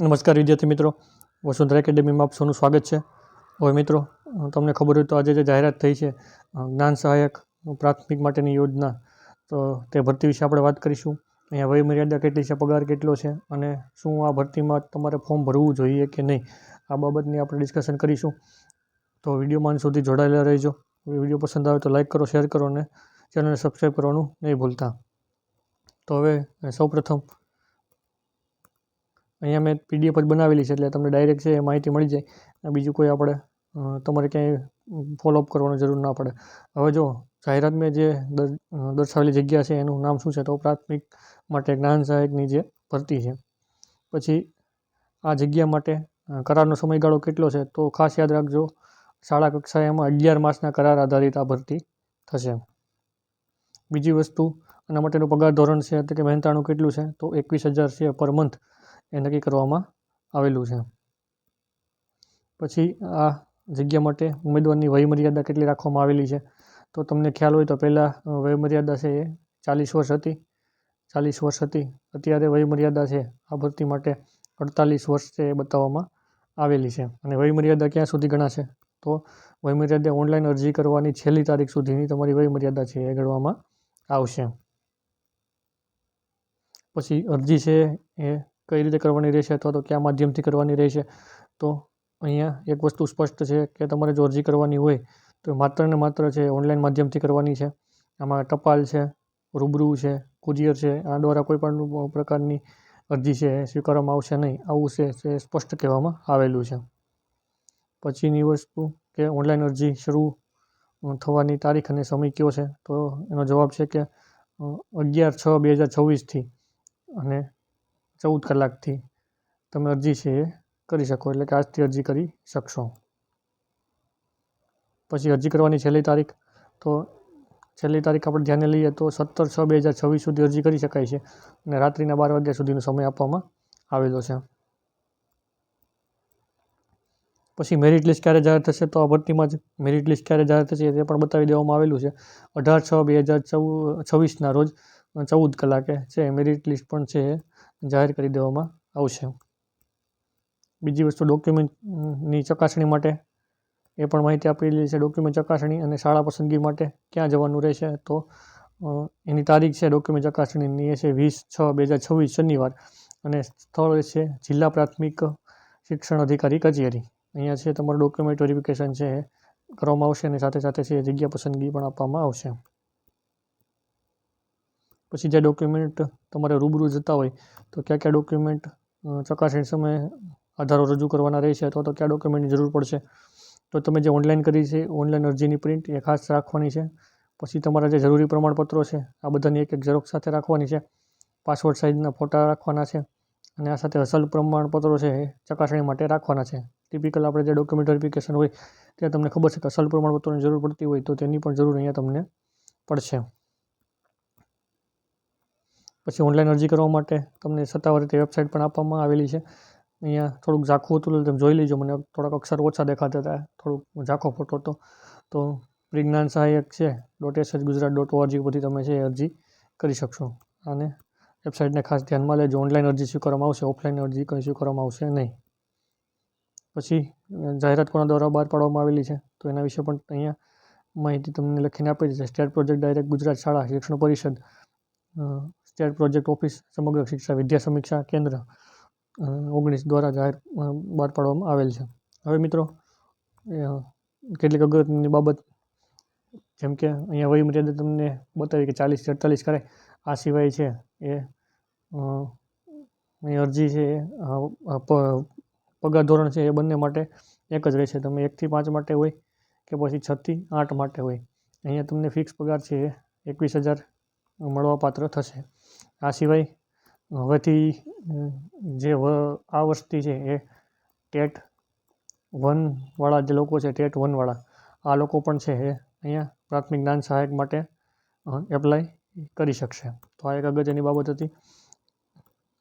નમસ્કાર વિદ્યાર્થી મિત્રો, વસુંધરા એકેડેમીમાં આપ સૌનું સ્વાગત છે. હવે મિત્રો, તમને ખબર હોય તો આજે જે જાહેરાત થઈ છે જ્ઞાન સહાયક પ્રાથમિક માટેની યોજના, તો તે ભરતી વિશે આપણે વાત કરીશું. અહીંયા વયમર્યાદા કેટલી છે, પગાર કેટલો છે અને શું આ ભરતીમાં તમારે ફોર્મ ભરવું જોઈએ કે નહીં, આ બાબતની આપણે ડિસ્કશન કરીશું. તો વિડીયોમાં અંત સુધી જોડાયેલા રહેજો. વિડીયો પસંદ આવે તો લાઇક કરો, શેર કરો અને ચેનલને સબસ્ક્રાઈબ કરવાનું નહીં ભૂલતા. તો હવે સૌપ્રથમ અહીંયા મેં PDF જ બનાવેલી છે, એટલે તમને ડાયરેક્ટ છે એ માહિતી મળી જાય. બીજું કોઈ આપણે તમારે ક્યાંય ફોલોઅપ કરવાની જરૂર ના પડે. હવે જો જાહેરાત મેં જે દર્શાવેલી જગ્યા છે એનું નામ શું છે, તો પ્રાથમિક માટે જ્ઞાન સહાયકની જે ભરતી છે. પછી આ જગ્યા માટે કરારનો સમયગાળો કેટલો છે, તો ખાસ યાદ રાખજો, શાળા કક્ષાએ એમાં 11 માસના કરાર આધારિત આ ભરતી થશે. બીજી વસ્તુ, આના માટેનું પગાર ધોરણ છે એટલે કે મહેનતાણું કેટલું છે, તો 21,000 છે પર મંથ એ નક્કી કરવામાં આવેલું છે. પછી આ જગ્યા માટે ઉમેદવારની વયમર્યાદા કેટલી રાખવામાં આવેલી છે, તો તમને ખ્યાલ હોય તો પહેલાં વયમર્યાદા છે એ 40 વર્ષ હતી. 40 વર્ષ હતી. અત્યારે વયમર્યાદા છે આ ભરતી માટે 48 વર્ષ છે એ બતાવવામાં આવેલી છે. અને વયમર્યાદા ક્યાં સુધી ગણાશે, તો વયમર્યાદા ઓનલાઈન અરજી કરવાની છેલ્લી તારીખ સુધીની તમારી વયમર્યાદા છે એ ગણવામાં આવશે. પછી અરજી છે એ કઈ રીતે કરવાની રહેશે અથવા તો કયા માધ્યમથી કરવાની રહેશે, તો અહીંયા એક વસ્તુ સ્પષ્ટ છે કે તમારે જો અરજી કરવાની હોય તો માત્ર ને માત્ર છે ઓનલાઈન માધ્યમથી કરવાની છે. આમાં ટપાલ છે, રૂબરૂ છે, કુરિયર છે, આ દ્વારા કોઈ પણ પ્રકારની અરજી છે એ સ્વીકારવામાં આવશે નહીં, આવું છે એ સ્પષ્ટ કહેવામાં આવેલું છે. પછીની વસ્તુ કે ઓનલાઈન અરજી શરૂ થવાની તારીખ અને સમય કયો છે, તો એનો જવાબ છે કે 11/6/2026થી અને 14 કલાકથી તમે અરજી છે એ કરી શકો, એટલે કે આજથી અરજી કરી શકશો. પછી અરજી કરવાની છેલ્લી તારીખ, તો છેલ્લી તારીખ આપણે ધ્યાને લઈએ તો 17/6/2026 સુધી અરજી કરી શકાય છે અને રાત્રિના 12 વાગ્યા સુધીનો સમય આપવામાં આવેલો છે. પછી મેરિટ લિસ્ટ ક્યારે જાહેર થશે, તો આ ભરતીમાં જ મેરિટ લિસ્ટ ક્યારે જાહેર થશે તે પણ બતાવી દેવામાં આવેલું છે. 18/6/2026ના રોજ 14 કલાકે છે મેરિટ લિસ્ટ પણ છે એ જાહેર કરી દેવામાં આવશે. બીજી વસ્તુ, ડોક્યુમેન્ટની ચકાસણી માટે એ પણ માહિતી આપેલી છે. ડોક્યુમેન્ટ ચકાસણી અને શાળા પસંદગી માટે ક્યાં જવાનું રહેશે, તો એની તારીખ છે ડોક્યુમેન્ટ ચકાસણીની એ છે 20/6/2026 શનિવાર અને સ્થળ છે જિલ્લા પ્રાથમિક શિક્ષણ અધિકારી કચેરી. અહીંયા છે તમારું ડોક્યુમેન્ટ વેરિફિકેશન છે એ કરવામાં આવશે અને સાથે સાથે છે જગ્યા પસંદગી પણ આપવામાં આવશે. પછી જે ડોક્યુમેન્ટ તમારે રૂબરૂ જતા હોય તો કયા કયા ડોક્યુમેન્ટ ચકાસણી સમયે આધારો રજૂ કરવાના રહેશે અથવા તો કયા ડોક્યુમેન્ટની જરૂર પડશે, તો તમે જે ઓનલાઈન કરી છે ઓનલાઈન અરજીની પ્રિન્ટ એ ખાસ રાખવાની છે. પછી તમારા જે જરૂરી પ્રમાણપત્રો છે આ બધાની એક ઝેરોક્ષ સાથે રાખવાની છે. પાસપોર્ટ સાઇઝના ફોટા રાખવાના છે અને આ સાથે અસલ પ્રમાણપત્રો છે એ ચકાસણી માટે રાખવાના છે. ટિપિકલ આપણે જે ડોક્યુમેન્ટ વેરિફિકેશન હોય ત્યાં તમને ખબર છે કે અસલ પ્રમાણપત્રોની જરૂર પડતી હોય, તો તેની પણ જરૂર અહીંયા તમને પડશે. પછી ઓનલાઈન અરજી કરવા માટે તમને સત્તાવાર રીતે વેબસાઇટ પણ આપવામાં આવેલી છે. અહીંયા થોડુંક ઝાખું હતું એટલે તમે જોઈ લેજો, મને થોડાક અક્ષર ઓછા દેખાતા હતા, થોડુંક ઝાખો ફોટો હતો. તો જ્ઞાન સહાયક છે .sh.gujarat.org પરથી તમે છે અરજી કરી શકશો. અને વેબસાઇટને ખાસ ધ્યાનમાં લેજો, ઓનલાઈન અરજી સ્વીકારવામાં આવશે, ઓફલાઈન અરજી કંઈ સ્વીકારવામાં આવશે નહીં. પછી જાહેરાત કોના દ્વારા બહાર પાડવામાં આવેલી છે, તો એના વિશે પણ અહીંયા માહિતી તમને લખીને આપેલી છે. સ્ટેટ પ્રોજેક્ટ ડાયરેક્ટ ગુજરાત શાળા શિક્ષણ પરિષદ, સ્ટેટ પ્રોજેક્ટ ઓફિસ, સમગ્ર શિક્ષા વિદ્યા સમીક્ષા કેન્દ્ર 19 દ્વારા જાહેર બહાર પાડવામાં આવેલ છે. હવે મિત્રો, કેટલીક અગત્યની બાબત, જેમ કે અહીંયા વયમર્યાદા તમને બતાવી કે 40-48 કરાય. આ સિવાય છે એ અરજી છે એ પગાર ધોરણ છે એ બંને માટે એક જ રહેશે. તમે 1 થી 5 માટે હોય કે પછી 6 થી 8 માટે હોય, અહીંયા તમને ફિક્સ પગાર છે એ 21,000 મળવાપાત્ર થશે. આ સિવાય હવેથી જે આ વર્ષથી છે એ ટેટ 1 વાળા જે લોકો છે, ટેટ 1 વાળા આ લોકો પણ છે એ અહીંયા પ્રાથમિક જ્ઞાન સહાયક માટે એપ્લાય કરી શકશે. તો આ એક અગત્યની બાબત હતી.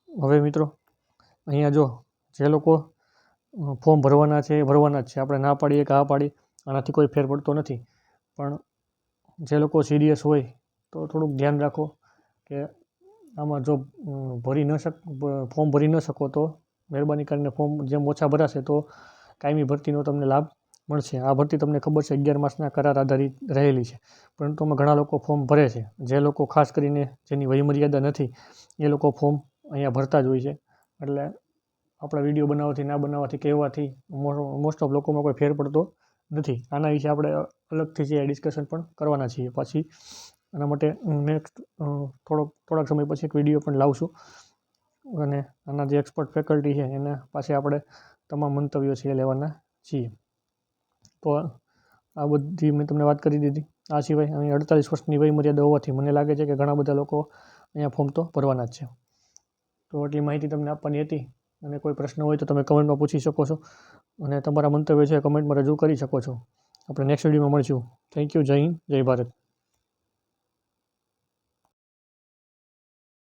હવે મિત્રો, અહીંયા જો જે લોકો ફોર્મ ભરવાના છે એ ભરવાના જ છે, આપણે ના પાડીએ કે હા પાડી આનાથી કોઈ ફેર પડતો નથી. પણ જે લોકો સિરિયસ હોય તો થોડુંક ધ્યાન રાખો કે આમાં જો ફોર્મ ભરી ન શકો તો મહેરબાની કરીને ફોર્મ જેમ ઓછા ભરાશે તો કાયમી ભરતીનો તમને લાભ મળશે. આ ભરતી તમને ખબર છે 11 માસના કરાર આધારિત રહેલી છે, પરંતુ આમાં ઘણા લોકો ફોર્મ ભરે છે. જે લોકો ખાસ કરીને જેની વયમર્યાદા નથી એ લોકો ફોર્મ અહીંયા ભરતા જ હોય છે. એટલે આપણા વિડીયો બનાવવાથી ના બનાવવાથી કહેવાથી મોસ્ટ ઓફ લોકોમાં કોઈ ફેર પડતો નથી. આના વિશે આપણે અલગથી જે ડિસ્કશન પણ કરવાના છીએ. પાછી આના માટે નેક્સ્ટ થોડાક સમય પછી એક વિડીયો પણ લાવશું અને આના જે એક્સપર્ટ ફેકલ્ટી છે એના પાસે આપણે તમામ મંતવ્યો છે એ લેવાના છીએ. તો આ બધી મેં તમને વાત કરી દીધી. આ સિવાય અહીં 48 વર્ષની વયમર્યાદા હોવાથી મને લાગે છે કે ઘણા બધા લોકો અહીંયા ફોર્મ તો ભરવાના જ છે. તો એટલી માહિતી તમને આપવાની હતી અને કોઈ પ્રશ્ન હોય તો તમે કમેન્ટમાં પૂછી શકો છો અને તમારા મંતવ્ય છે કમેન્ટમાં રજૂ કરી શકો છો. આપણે નેક્સ્ટ વિડીયોમાં મળીશું. Thank you. જય હિન્દ, જય ભારત.